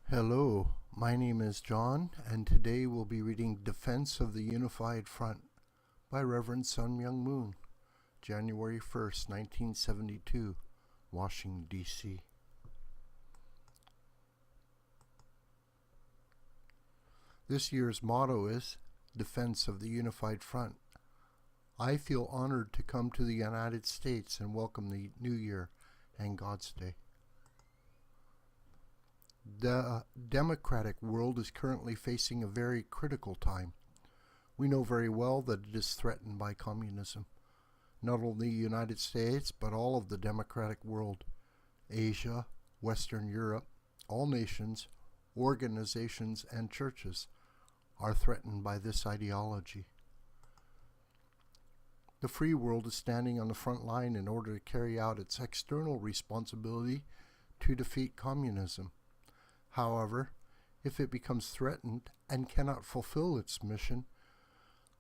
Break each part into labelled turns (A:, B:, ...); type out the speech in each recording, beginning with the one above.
A: Hello, my name is John, and today we'll be reading Defense of the Unified Front by Reverend Myung, January 1st, 1972, Washington, D.C. This year's motto is Defense of the Unified Front. I feel honored to come to the United States and welcome the New Year and God's Day. The democratic world is currently facing a very critical time. We know very well that it is threatened by communism. Not only the United States, but all of the democratic world, Asia, Western Europe, all nations, organizations, and churches are threatened by this ideology. The free world is standing on the front line in order to carry out its external responsibility to defeat communism. However, if it becomes threatened and cannot fulfill its mission,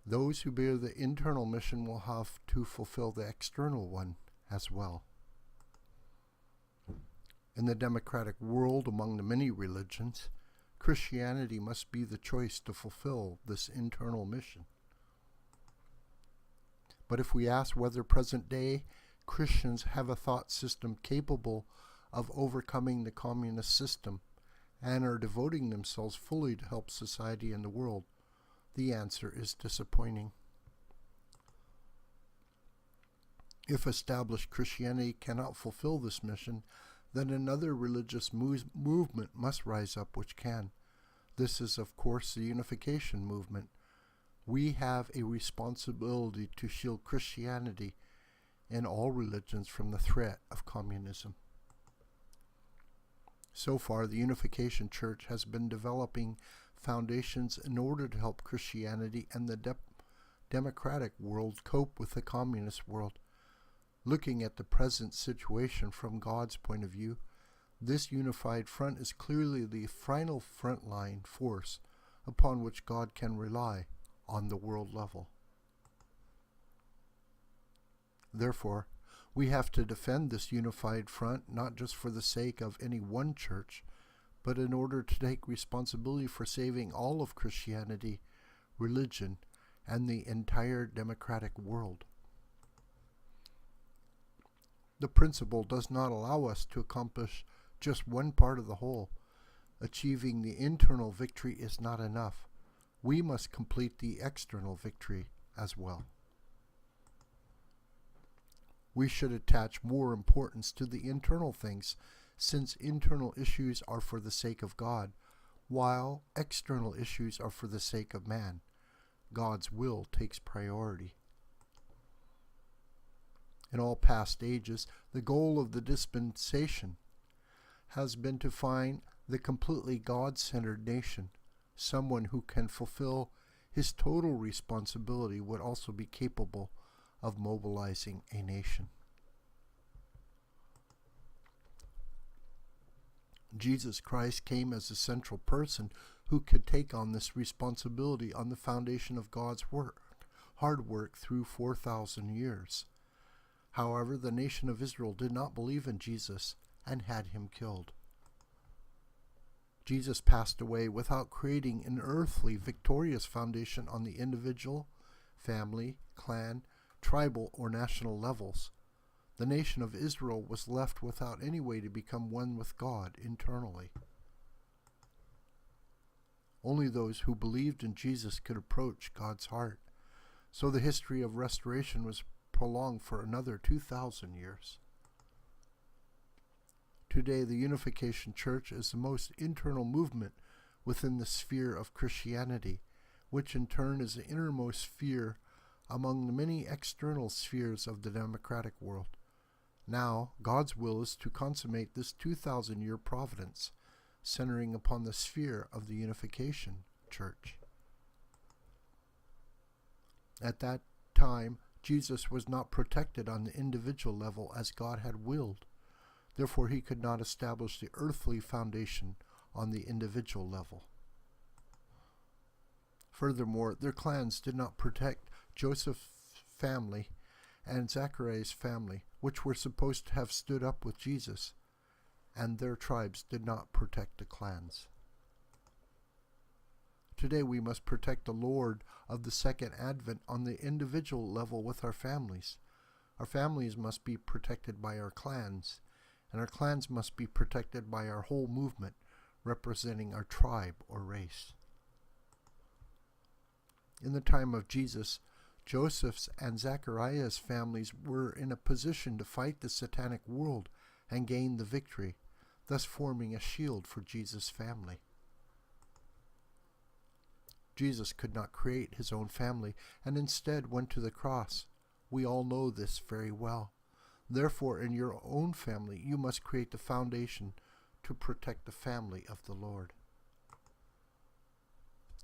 A: those who bear the internal mission will have to fulfill the external one as well. In the democratic world, among the many religions, Christianity must be the choice to fulfill this internal mission. But if we ask whether present-day Christians have a thought system capable of overcoming the communist system, and are devoting themselves fully to help society and the world, the answer is disappointing. If established Christianity cannot fulfill this mission, then another religious movement must rise up which can. This is, of course, the unification movement. We have a responsibility to shield Christianity and all religions from the threat of communism. So far, the Unification Church has been developing foundations in order to help Christianity and the democratic world cope with the communist world. Looking at the present situation from God's point of view, this unified front is clearly the final frontline force upon which God can rely on the world level. Therefore, we have to defend this unified front not just for the sake of any one church, but in order to take responsibility for saving all of Christianity, religion, and the entire democratic world. The principle does not allow us to accomplish just one part of the whole. Achieving the internal victory is not enough. We must complete the external victory as well. We should attach more importance to the internal things, since internal issues are for the sake of God, while external issues are for the sake of man. God's will takes priority. In all past ages, the goal of the dispensation has been to find the completely God-centered nation. Someone who can fulfill his total responsibility would also be capable of mobilizing a nation. Jesus Christ came as a central person who could take on this responsibility on the foundation of God's hard work through 4,000 years. However, the nation of Israel did not believe in Jesus and had him killed. Jesus passed away without creating an earthly, victorious foundation on the individual, family, clan, tribal, or national levels. The nation of Israel was left without any way to become one with God internally. Only those who believed in Jesus could approach God's heart. So the history of restoration was prolonged for another 2,000 years. Today, the Unification Church is the most internal movement within the sphere of Christianity, which in turn is the innermost sphere among the many external spheres of the democratic world. Now, God's will is to consummate this 2,000-year providence, centering upon the sphere of the Unification Church. At that time, Jesus was not protected on the individual level as God had willed. Therefore, he could not establish the earthly foundation on the individual level. Furthermore, their clans did not protect Joseph's family and Zachariah's family, which were supposed to have stood up with Jesus, and their tribes did not protect the clans. Today we must protect the Lord of the Second Advent on the individual level with our families. Our families must be protected by our clans, and our clans must be protected by our whole movement, representing our tribe or race. In the time of Jesus, Joseph's and Zachariah's families were in a position to fight the satanic world and gain the victory, thus forming a shield for Jesus' family. Jesus could not create his own family and instead went to the cross. We all know this very well. Therefore, in your own family, you must create the foundation to protect the family of the Lord.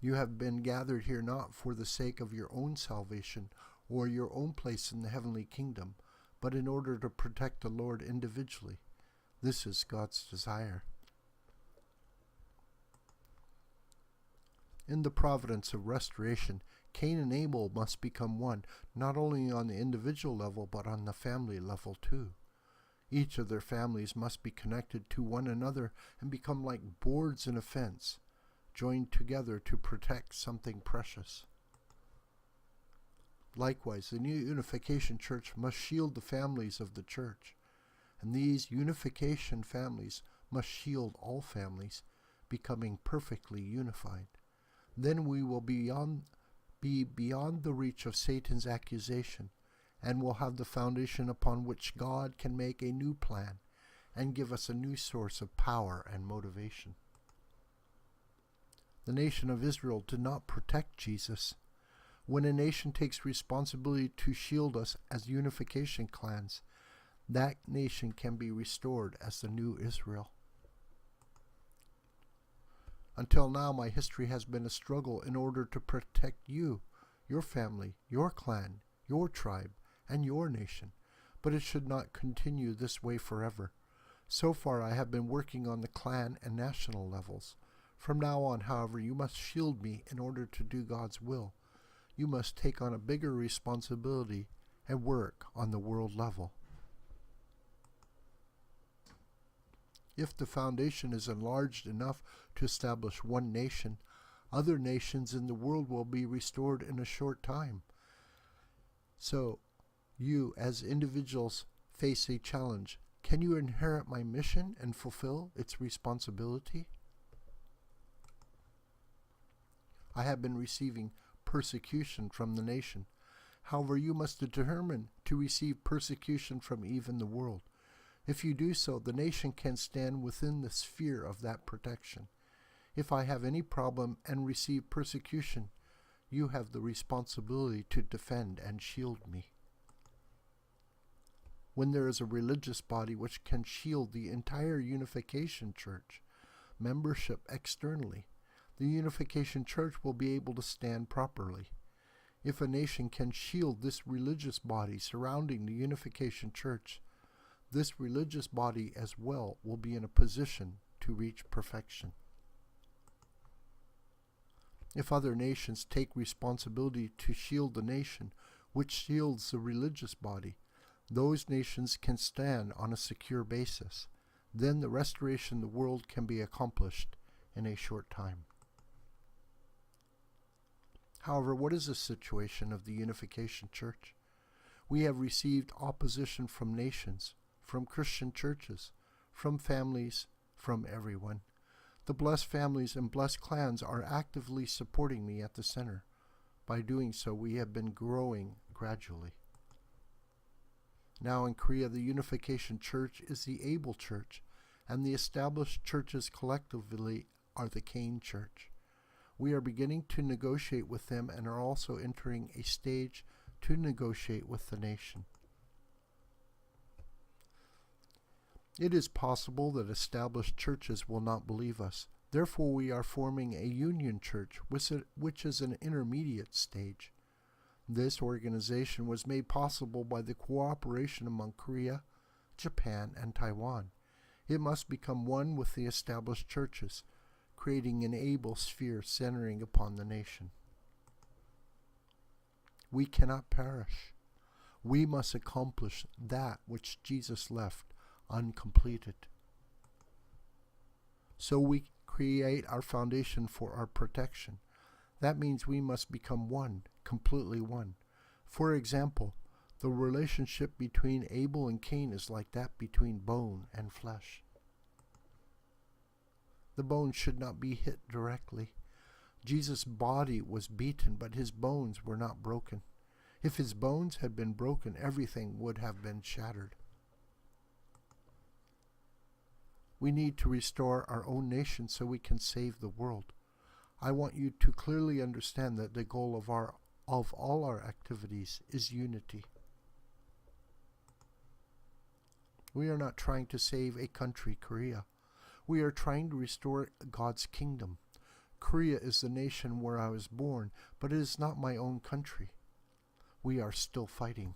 A: You have been gathered here not for the sake of your own salvation or your own place in the heavenly kingdom, but in order to protect the Lord individually. This is God's desire. In the providence of restoration, Cain and Abel must become one, not only on the individual level, but on the family level too. Each of their families must be connected to one another and become like boards in a fence, joined together to protect something precious. Likewise, the new unification church must shield the families of the church, and these unification families must shield all families, becoming perfectly unified. Then we will be beyond the reach of Satan's accusation, and will have the foundation upon which God can make a new plan and give us a new source of power and motivation. The nation of Israel did not protect Jesus. When a nation takes responsibility to shield us as unification clans, that nation can be restored as the new Israel. Until now, my history has been a struggle in order to protect you, your family, your clan, your tribe, and your nation, but it should not continue this way forever. So far, I have been working on the clan and national levels. From now on, however, you must shield me in order to do God's will. You must take on a bigger responsibility and work on the world level. If the foundation is enlarged enough to establish one nation, other nations in the world will be restored in a short time. So, you as individuals face a challenge. Can you inherit my mission and fulfill its responsibility? I have been receiving persecution from the nation. However, you must determine to receive persecution from even the world. If you do so, the nation can stand within the sphere of that protection. If I have any problem and receive persecution, you have the responsibility to defend and shield me. When there is a religious body which can shield the entire unification church, membership externally, the unification church will be able to stand properly. If a nation can shield this religious body surrounding the unification church, this religious body as well will be in a position to reach perfection. If other nations take responsibility to shield the nation which shields the religious body, those nations can stand on a secure basis. Then the restoration of the world can be accomplished in a short time. However, what is the situation of the unification church? We have received opposition from nations, from Christian churches, from families, from everyone. The blessed families and blessed clans are actively supporting me at the center. By doing so, we have been growing gradually. Now in Korea, the unification church is the Able church, and the established churches collectively are the Cain church. We are beginning to negotiate with them and are also entering a stage to negotiate with the nation. It is possible that established churches will not believe us. Therefore, we are forming a union church, which is an intermediate stage. This organization was made possible by the cooperation among Korea, Japan, and Taiwan. It must become one with the established churches, creating an able sphere centering upon the nation. We cannot perish. We must accomplish that which Jesus left uncompleted. So we create our foundation for our protection. That means we must become one, completely one. For example, the relationship between Abel and Cain is like that between bone and flesh. The bone should not be hit directly. Jesus' body was beaten, but his bones were not broken. If his bones had been broken, everything would have been shattered. We need to restore our own nation so we can save the world. I want you to clearly understand that the goal of all our activities is unity. We are not trying to save a country, Korea. We are trying to restore God's kingdom. Korea is the nation where I was born, but it is not my own country. We are still fighting.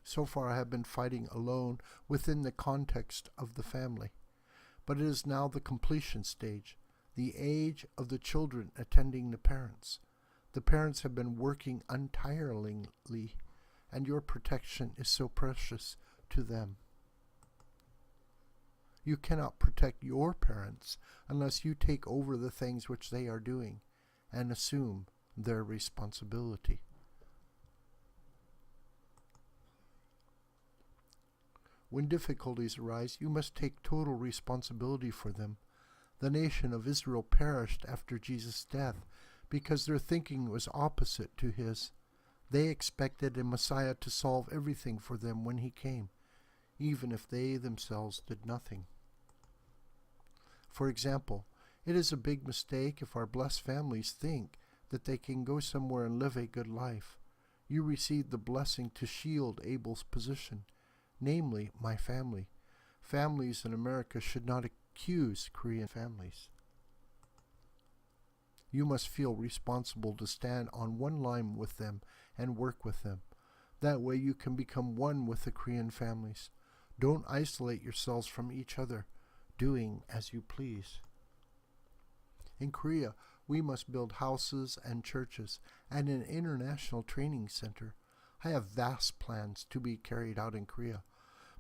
A: So far I have been fighting alone within the context of the family, but it is now the completion stage, the age of the children attending the parents. The parents have been working untiringly, and your protection is so precious to them. You cannot protect your parents unless you take over the things which they are doing and assume their responsibility. When difficulties arise, you must take total responsibility for them. The nation of Israel perished after Jesus' death because their thinking was opposite to his. They expected a Messiah to solve everything for them when he came, even if they themselves did nothing. For example, it is a big mistake if our blessed families think that they can go somewhere and live a good life. You received the blessing to shield Abel's position, namely my family. Families in America should not accuse Korean families. You must feel responsible to stand on one line with them and work with them. That way you can become one with the Korean families. Don't isolate yourselves from each other, doing as you please. In Korea, we must build houses and churches and an international training center. I have vast plans to be carried out in Korea,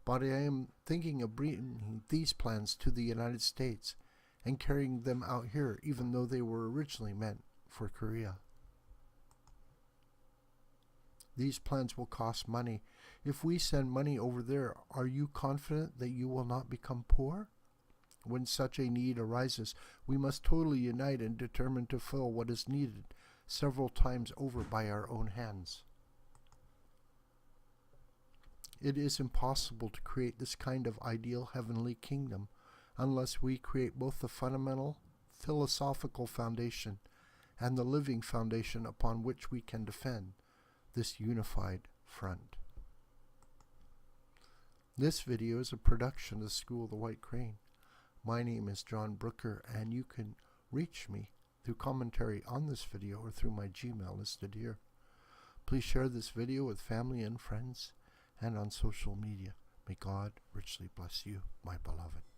A: but I am thinking of bringing these plans to the United States and carrying them out here, even though they were originally meant for Korea. These plans will cost money. If we send money over there, are you confident that you will not become poor? When such a need arises, we must totally unite and determine to fill what is needed several times over by our own hands. It is impossible to create this kind of ideal heavenly kingdom unless we create both the fundamental philosophical foundation and the living foundation upon which we can defend this unified front. This video is a production of the School of the White Crane. My name is John Brooker, and you can reach me through commentary on this video or through my Gmail listed here. Please share this video with family and friends and on social media. May God richly bless you, my beloved.